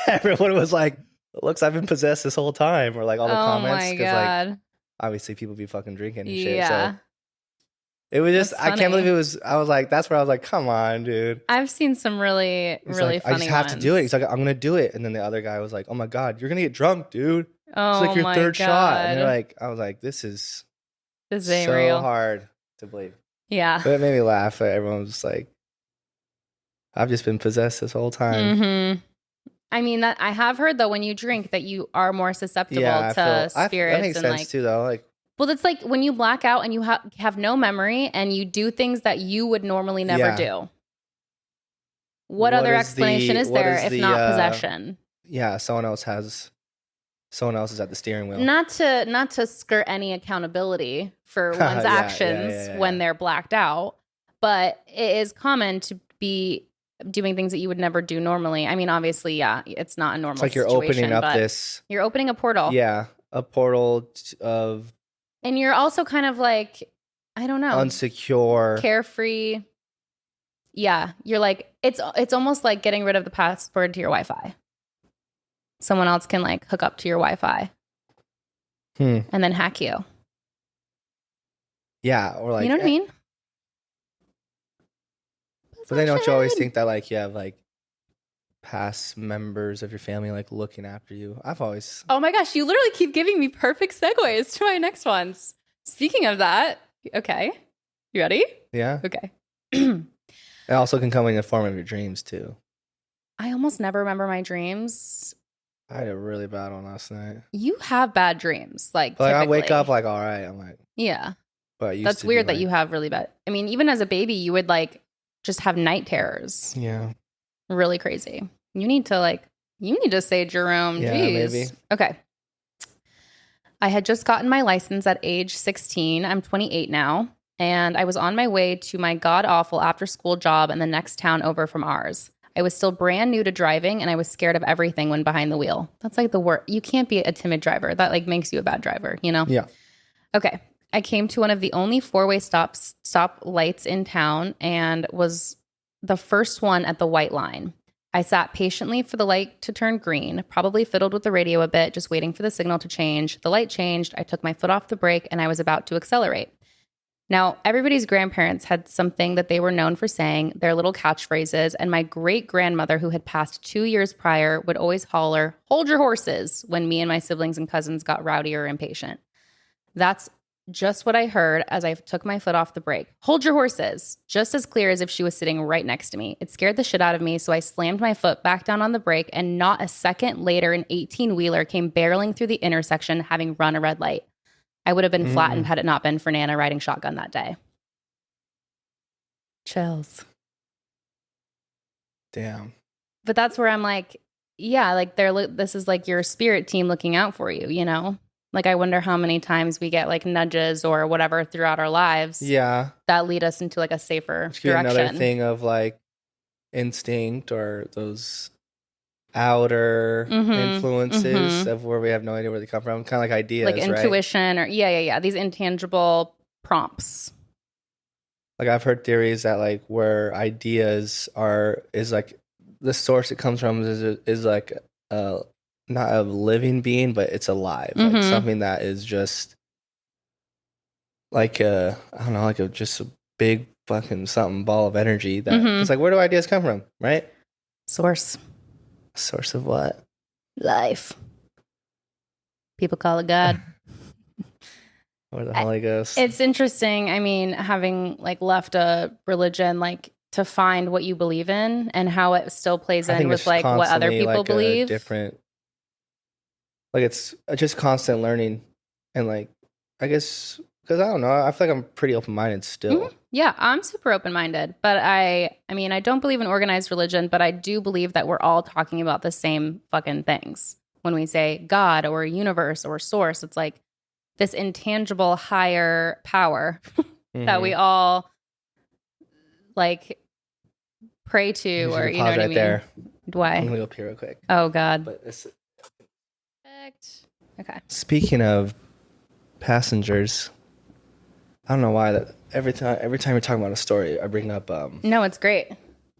Everyone was like, looks, I've been possessed this whole time. Or like all the comments. Oh my God. Like, obviously people be fucking drinking and shit. So it was just, I can't believe it was, I was like, that's where I was like, come on, dude. I've seen some really funny I just have to do it. He's like, I'm going to do it. And then the other guy was like, oh my God, you're going to get drunk, dude. Oh, it's like your third shot. And they're like, I was like, this is ain't so real. hard to believe. Yeah. But it made me laugh. Everyone was like, I've just been possessed this whole time. I mean, that I have heard though, when you drink that you are more susceptible to spirits. That makes sense too though. Like, well, it's like when you black out and you have no memory and you do things that you would normally never do. What other explanation is there if not possession? Yeah, someone else is at the steering wheel. Not to skirt any accountability for one's actions when they're blacked out, but it is common to be doing things that you would never do normally. I mean, obviously, it's not a normal situation. It's like you're opening up You're opening a portal. Yeah, a portal of... And you're also kind of like, I don't know. Unsecure. Carefree. Yeah, you're like, it's almost like getting rid of the password to your Wi-Fi. Someone else can like hook up to your Wi-Fi and then hack you. Yeah, or like... You know what I mean? But then don't you always think that like you have like past members of your family like looking after you? I've always... Oh my gosh, you literally keep giving me perfect segues to my next ones. Speaking of that, okay. You ready? Yeah. Okay. It also can come in the form of your dreams too. I almost never remember my dreams. I had a really bad one last night. You have bad dreams, like I wake up like, all right. I'm like... Yeah. But that's weird that you have really bad... I mean, even as a baby, you would like just have night terrors. Yeah. Really crazy. You need to sage your room. Yeah, Jeez. maybe. Okay. I had just gotten my license at age 16. I'm 28 now. And I was on my way to my god-awful after-school job in the next town over from ours. I was still brand new to driving, and I was scared of everything when behind the wheel. That's like the worst. You can't be a timid driver. That like makes you a bad driver, you know? Yeah. Okay. I came to one of the only four-way stop lights in town and was the first one at the white line. I sat patiently for the light to turn green, probably fiddled with the radio a bit, just waiting for the signal to change. The light changed. I took my foot off the brake, and I was about to accelerate. Now, everybody's grandparents had something that they were known for saying, their little catchphrases, and my great-grandmother, who had passed 2 years prior, would always holler, "Hold your horses," when me and my siblings and cousins got rowdy or impatient. That's just what I heard as I took my foot off the brake. "Hold your horses," just as clear as if she was sitting right next to me. It scared the shit out of me, so I slammed my foot back down on the brake, and not a second later, an 18-wheeler came barreling through the intersection, having run a red light. I would have been flattened had it not been for Nana riding shotgun that day. Chills. Damn. But that's where I'm like, yeah, like this is like your spirit team looking out for you, you know? Like, I wonder how many times we get like nudges or whatever throughout our lives. Yeah. That lead us into like a safer direction. Another thing of like instinct or those outer influences of where we have no idea where they come from. Kind of like ideas, like intuition, right? Or yeah. These intangible prompts. Like I've heard theories that like where ideas is like the source it comes from is like not a living being, but it's alive. Like something that is just like I don't know, like just a big fucking something ball of energy that it's like, where do ideas come from, right? Source of what? Life. People call it God. Or the Holy Ghost. It's interesting. I mean, having like left a religion, like to find what you believe in and how it still plays in with like what other people like believe. Different. Like it's just constant learning, and like I guess because I don't know, I feel like I'm pretty open-minded still. Yeah, I'm super open-minded, but I mean, I don't believe in organized religion, but I do believe that we're all talking about the same fucking things. When we say God or universe or source, it's like this intangible higher power that we all like pray to, or you know what I mean? There. Why? I'm gonna go up here real quick. Oh God. But this... Perfect. Okay. Speaking of Passengers. I don't know why that every time you're talking about a story, I bring up No, it's great.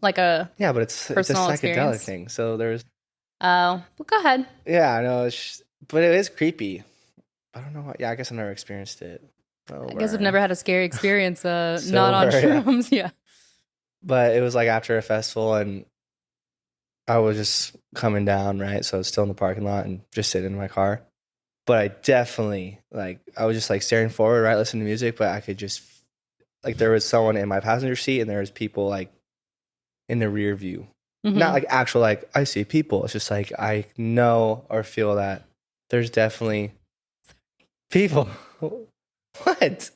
Like a yeah, but it's a psychedelic experience. thing. So there's well, go ahead. yeah, I know, but it is creepy. I don't know why. Yeah, I guess I've never experienced it. I guess I've never had a scary experience. Not on shrooms. Yeah. But it was like after a festival, and I was just coming down, right? So I was still in the parking lot and just sitting in my car. But I definitely, like, I was just like staring forward, right? Listening to music, but I could just, like, there was someone in my passenger seat and there was people like in the rear view. Mm-hmm. Not like actual, like, I see people. It's just like, I know or feel that there's definitely people. What?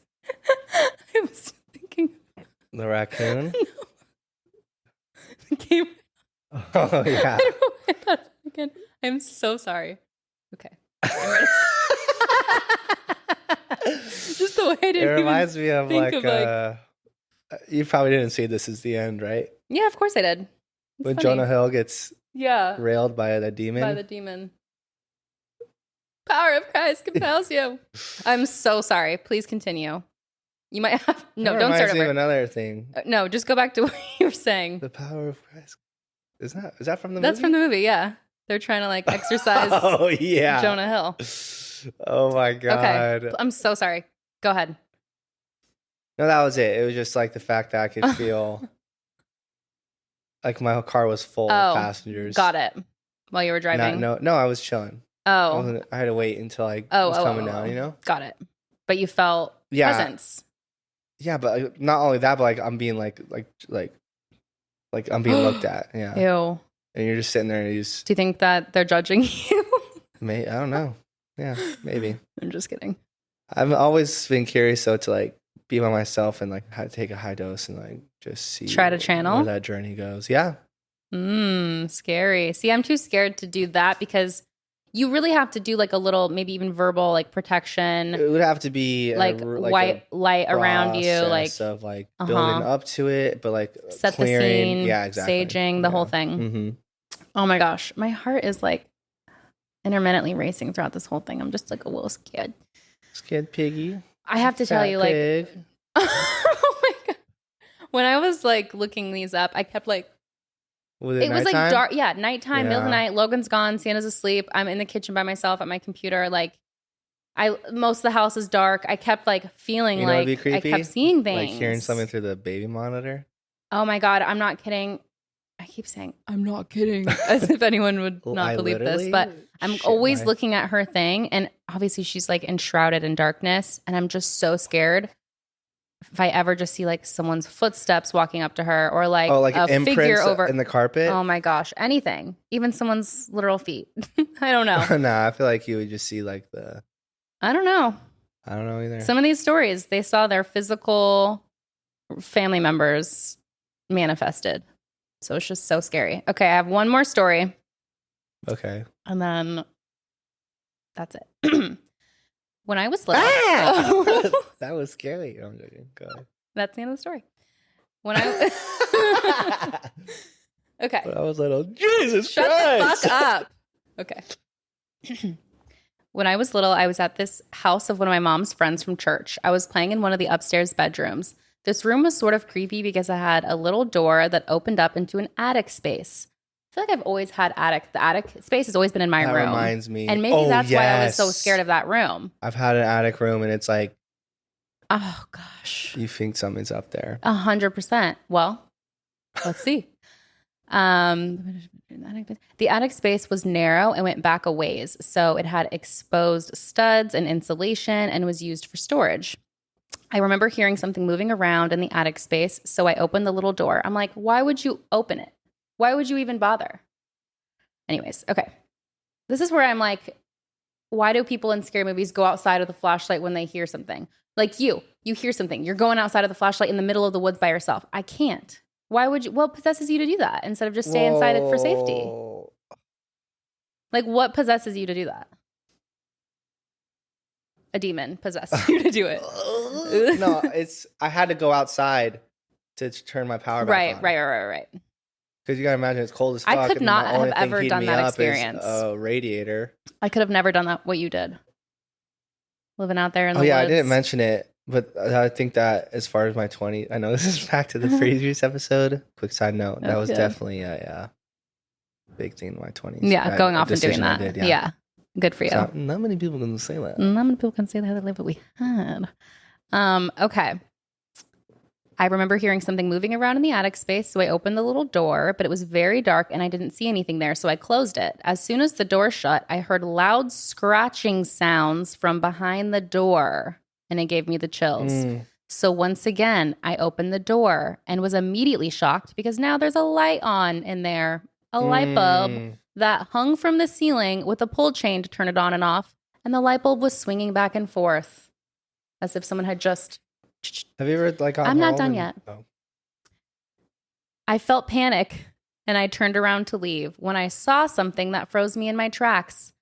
I was thinking. The raccoon? No. The game. Oh, yeah. I'm so sorry. Okay. Just the way I didn't. It reminds me of like you probably didn't see This Is the End, right? Yeah, of course I did. When funny. Jonah Hill gets railed by the demon. By the demon. Power of Christ compels you. I'm so sorry. Please continue. You might have don't start over. Another thing. No, just go back to what you were saying. The power of Christ. Is that from the movie? That's from the movie, yeah. They're trying to like exercise Jonah Hill. Oh my God. Okay. I'm so sorry. Go ahead. No, that was it. It was just like the fact that I could feel like my car was full of passengers. Got it. While you were driving? No, I was chilling. Oh. I had to wait until I was coming down, you know? Got it. But you felt presence. Yeah, but not only that, but like I'm being like I'm being looked at. Yeah. Ew. And you're just sitting there and do you think that they're judging you? I don't know. Yeah, maybe. I'm just kidding. I've always been curious though to like be by myself and like take a high dose and like just see. Try to channel where that journey goes. Yeah. Scary. See, I'm too scared to do that because you really have to do like a little, maybe even verbal like protection. It would have to be like white light around you, like of like building up to it, but like set clearing, the scene, yeah, exactly, saging the whole thing. Mm-hmm. Oh my gosh, my heart is like intermittently racing throughout this whole thing. I'm just like a little scared. Scared piggy. I have to tell you, like, oh my God, when I was like looking these up, I kept like. It was like dark. Yeah, nighttime, middle of the night. Logan's gone. Sienna's asleep. I'm in the kitchen by myself at my computer. Like, most of the house is dark. I kept like feeling like I kept seeing things. Like hearing something through the baby monitor. Oh my God, I'm not kidding. I keep saying I'm not kidding, as if anyone would not believe this. But I'm always looking at her thing, and obviously she's like enshrouded in darkness, and I'm just so scared. If I ever just see like someone's footsteps walking up to her or like a figure over in the carpet. Oh my gosh, anything. Even someone's literal feet. I don't know. Nah, I feel like you would just see like I don't know. I don't know either. Some of these stories, they saw their physical family members manifested. So it's just so scary. Okay, I have one more story. Okay. And then that's it. When I was little. That was scary. I'm joking. Go ahead. That's the end of the story. When I Okay. When I was little. Jesus Shut Christ. the fuck up. Okay. When I was little, I was at this house of one of my mom's friends from church. I was playing in one of the upstairs bedrooms. This room was sort of creepy because I had a little door that opened up into an attic space. I feel like I've always had attic. The attic space has always been in my room. That reminds me. And maybe that's why I was so scared of that room. I've had an attic room and it's like, oh gosh. You think something's up there. 100%. Well, let's see. The attic space was narrow and went back a ways. So it had exposed studs and insulation and was used for storage. I remember hearing something moving around in the attic space. So I opened the little door. I'm like, why would you open it? Why would you even bother? Anyways, okay. This is where I'm like, why do people in scary movies go outside with a flashlight when they hear something? Like you hear something. You're going outside of the flashlight in the middle of the woods by yourself. I can't. Why would you? What possesses you to do that instead of just stay inside it for safety? Like, what possesses you to do that? A demon possessed you to do it. No, I had to go outside to turn my power back on. Right. Because you gotta imagine it's cold as fuck. I could not have ever done that experience. A radiator. I could have never done that. What you did. living out there in the woods. I didn't mention it, but I think that as far as my 20s, I know this is back to the previous episode. Quick side note, that was definitely a big thing in my 20s. Yeah, going off and doing that. Yeah. Good for you. So not many people can say that. Not many people can say that life that we had. Okay. I remember hearing something moving around in the attic space, so I opened the little door, but it was very dark and I didn't see anything there, so I closed it. As soon as the door shut, I heard loud scratching sounds from behind the door, and it gave me the chills. So once again, I opened the door and was immediately shocked because now there's a light on in there, a light bulb that hung from the ceiling with a pull chain to turn it on and off, and the light bulb was swinging back and forth as if someone had just... Have you ever like? I'm not done yet. Oh. I felt panic and I turned around to leave when I saw something that froze me in my tracks.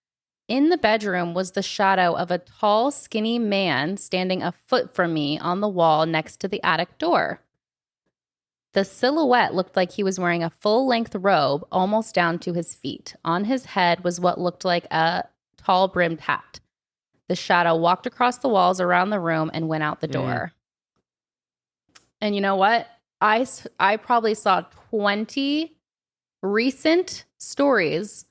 In the bedroom was the shadow of a tall, skinny man standing a foot from me on the wall next to the attic door. The silhouette looked like he was wearing a full-length robe almost down to his feet. On his head was what looked like a tall brimmed hat. The shadow walked across the walls around the room and went out the door. And you know what? I probably saw 20 recent stories.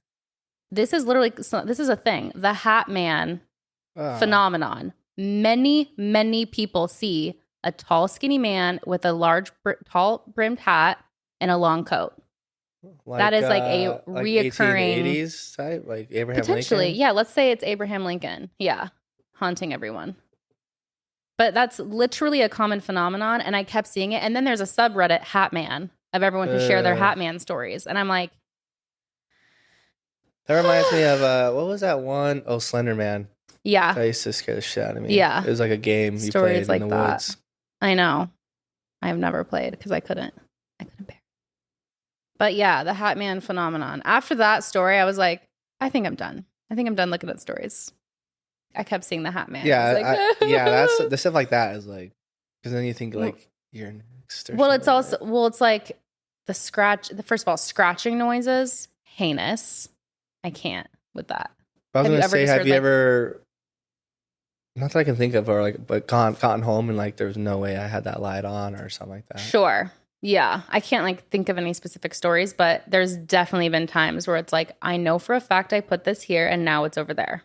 This is a thing. The Hat Man phenomenon. Many people see a tall, skinny man with a large, tall brimmed hat and a long coat. That is like a reoccurring 1880s type, like Abraham potentially, Lincoln? Yeah, let's say it's Abraham Lincoln. Yeah, haunting everyone. But that's literally a common phenomenon, and I kept seeing it. And then there's a subreddit, Hat Man, of everyone who share their Hat Man stories. And I'm like... That reminds me of, what was that one? Oh, Slender Man. Yeah. That used to scare the shit out of me. Yeah. It was like a game you stories played like in the that. woods. I know. I've never played because I couldn't bear it. But yeah, the Hat Man phenomenon. After that story, I was like, I think I'm done. I think I'm done looking at stories. I kept seeing the Hat Man. Yeah, that's the stuff like that is like, because then you think like you're next. Well, it's also it's like first of all, scratching noises, heinous. I can't with that. I was gonna say, have you ever? Not that I can think of, or like, but gotten home and like there's no way I had that light on or something like that. Sure. Yeah, I can't like think of any specific stories, but there's definitely been times where it's like, I know for a fact I put this here and now it's over there.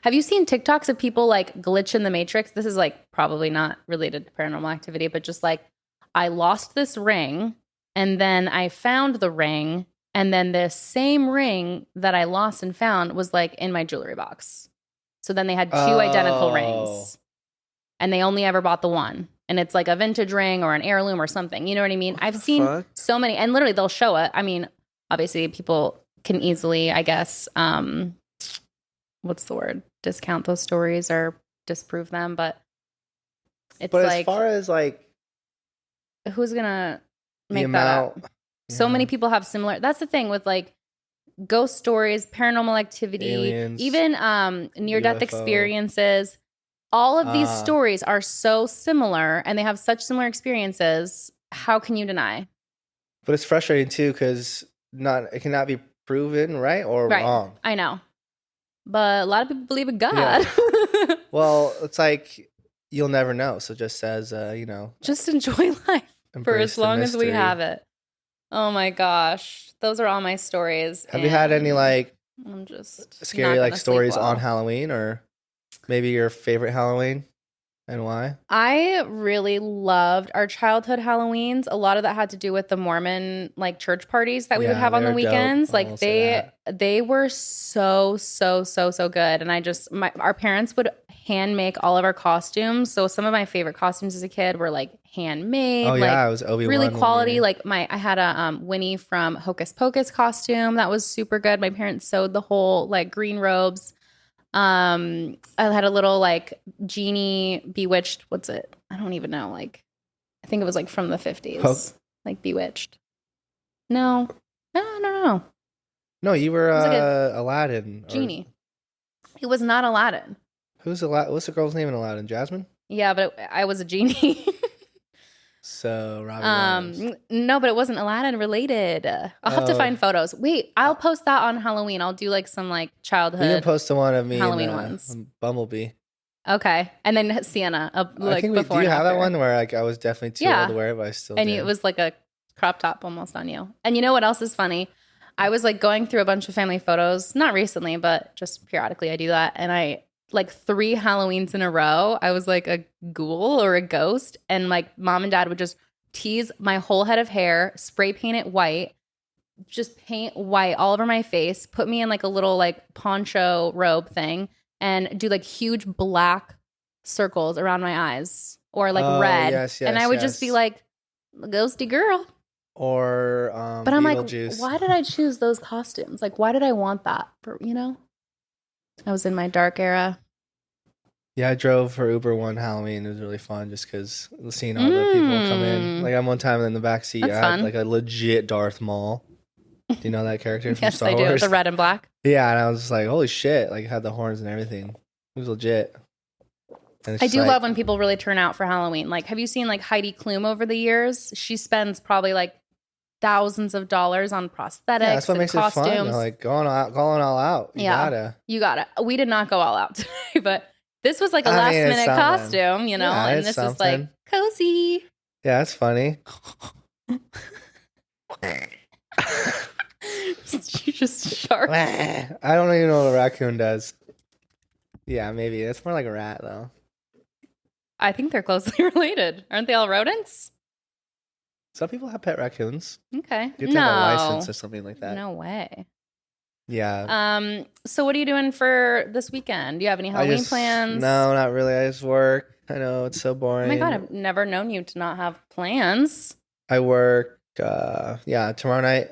Have you seen TikToks of people like glitch in the Matrix? This is like probably not related to Paranormal Activity, but just like, I lost this ring and then I found the ring and then this same ring that I lost and found was like in my jewelry box. So then they had two identical rings and they only ever bought the one. And it's like a vintage ring or an heirloom or something. You know what I mean? I've seen so many, and literally they'll show it. I mean, obviously people can easily, I guess, what's the word? Discount those stories or disprove them. But it's like, as far as like, who's going to make that up? So many people have similar, that's the thing with like ghost stories, paranormal activity, aliens, even near-death experiences. All of these stories are so similar and they have such similar experiences. How can you deny? But it's frustrating too because it cannot be proven right or wrong. I know. But a lot of people believe in God. Yeah. Well, it's like you'll never know. So just as, just enjoy life for as long as we have it. Oh my gosh. Those are all my stories. Have you had any like I'm just scary like stories on Halloween or maybe your favorite Halloween and why? I really loved our childhood Halloweens. A lot of that had to do with the Mormon like church parties that we would have on the weekends. Like they were so good. And our parents would hand make all of our costumes. So some of my favorite costumes as a kid were like handmade. Oh yeah, it was Obi-Wan. Really quality. Like I had a Winnie from Hocus Pocus costume that was super good. My parents sewed the whole like green robes. I had a little like genie Bewitched. What's it? I don't even know. Like, I think it was like from the 50s. Like Bewitched. No. No. No, you were Aladdin. Genie. It was not Aladdin. What's the girl's name in Aladdin? Jasmine? Yeah, but I was a genie. So Robin no, but it wasn't Aladdin related. I'll have to find photos. Wait, I'll post that on Halloween. I'll do like some like childhood. You can post the one of me Halloween ones. Bumblebee. Okay. And then Sienna, I think before do you have after. that one where like I was definitely too old to wear it, but I still And did. it was like a crop top almost on you. And you know what else is funny? I was like going through a bunch of family photos, not recently, but just periodically I do that. And I like 3 Halloweens in a row, I was like a ghoul or a ghost. And like mom and dad would just tease my whole head of hair, spray paint it white, just paint white all over my face, put me in like a little like poncho robe thing, and do like huge black circles around my eyes or like red. Yes, and I would just be like, ghosty girl. Or but I'm like, Beetlejuice. why did I choose those costumes? Like, why did I want that? For, you know, I was in my dark era. Yeah, I drove for Uber one Halloween. It was really fun just because seeing all the people come in. Like, I'm one time in the backseat, I had like a legit Darth Maul. Do you know that character from Star Wars? Yes, I do. The red and black. Yeah, and I was just like, holy shit. Like, had the horns and everything. It was legit. I do love when people really turn out for Halloween. Like, have you seen like Heidi Klum over the years? She spends probably like thousands of dollars on prosthetics. Yeah, that's what makes costumes. It fun. Like going all out. You gotta. We did not go all out today, but this was like a last minute costume, you know, and this is like cozy. Yeah, it's funny. You just shark. I don't even know what a raccoon does. Yeah, maybe. It's more like a rat, though. I think they're closely related. Aren't they all rodents? Some people have pet raccoons. Okay. You have to have a license or something like that. No way. Yeah. So what are you doing for this weekend? Do you have any Halloween plans? No, not really. I just work. I know, it's so boring. Oh my God, I've never known you to not have plans. I work, tomorrow night.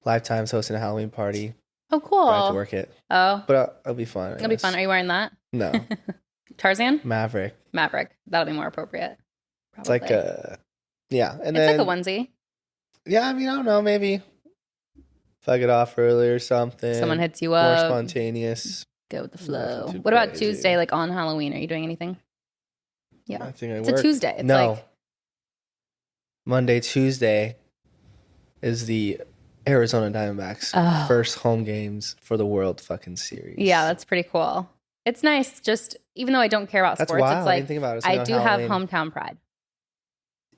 Lifetime's hosting a Halloween party. Oh, cool. I have to work it. Oh. But it'll be fun. It'll be fun. Are you wearing that? No. Tarzan? Maverick. That'll be more appropriate. Probably. It's like a, yeah. And it's like a onesie. Yeah, I mean, I don't know, maybe if I get off early or something. Someone hits you up. More spontaneous. Go with the flow. What about Tuesday, like on Halloween? Are you doing anything? Yeah. I think it's a Tuesday. It's like Monday, Tuesday is the Arizona Diamondbacks first home games for the World fucking Series. Yeah, that's pretty cool. It's nice. Just even though I don't care about sports, wild. It's like I didn't think about it. I do have hometown pride.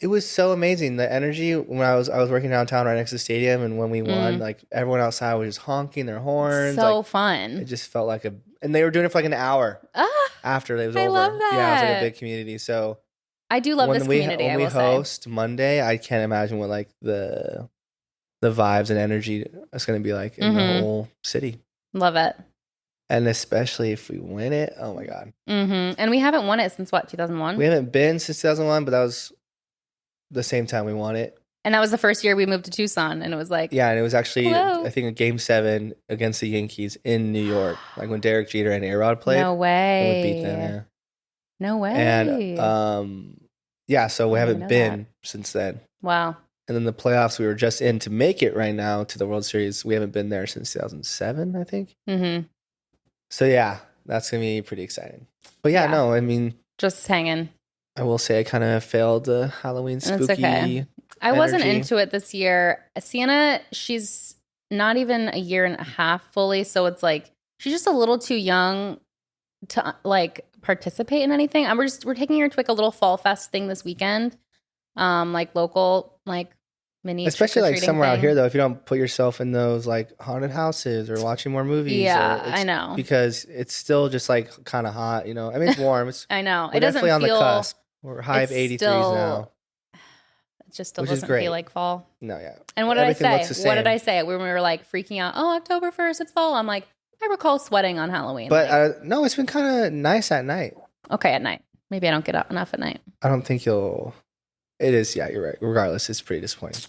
It was so amazing. The energy when I was working downtown right next to the stadium, and when we won, like everyone outside was just honking their horns. So fun. It just felt like and they were doing it for like an hour after it was over. I love that. Yeah, it was like a big community. So I do love this community. When we host Monday, I can't imagine what like the vibes and energy is going to be like in the whole city. Love it. And especially if we win it, oh my God. And we haven't won it since what, 2001? We haven't been since 2001, but that was the same time we won it. And that was the first year we moved to Tucson, and it was like... Yeah, and it was actually, I think, a Game 7 against the Yankees in New York. Like when Derek Jeter and A-Rod played. No way. We beat them, yeah. No way. And, so we haven't been since then. Wow. And then the playoffs we were just in to make it right now to the World Series. We haven't been there since 2007, I think. So, yeah, that's going to be pretty exciting. But, no, I mean... Just hanging. I will say I kind of failed the Halloween spooky That's okay. I wasn't into it this year. Sienna, she's not even a year and a half fully. So it's like she's just a little too young to like participate in anything. We're taking her to like a little fall fest thing this weekend. Like local, like mini. Especially like somewhere out here though, if you don't put yourself in those like haunted houses or watching more movies. Yeah, I know. Because it's still just like kind of hot, you know. I mean, it's warm. I know. It doesn't feel on the cusp. We're high of 83s now. It just still doesn't feel like fall. No, yeah. And what did I say? What did I say when we were like freaking out? Oh, October 1st, it's fall. I'm like, I recall sweating on Halloween. But no, it's been kind of nice at night. Okay, at night. Maybe I don't get up enough at night. I don't think you'll. It is, yeah, you're right. Regardless, it's pretty disappointing.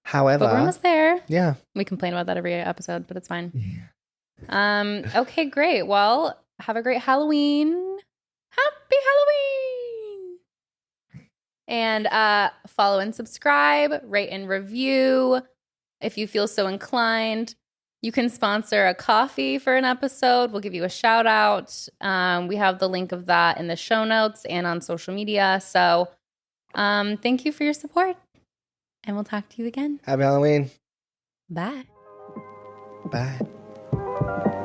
However, but we're almost there. Yeah. We complain about that every episode, but it's fine. Okay, great. Well, have a great Halloween. Happy Halloween. And follow and subscribe, rate and review. If you feel so inclined, you can sponsor a coffee for an episode. We'll give you a shout out. We have the link of that in the show notes and on social media. So thank you for your support. And we'll talk to you again. Happy Halloween. Bye. Bye.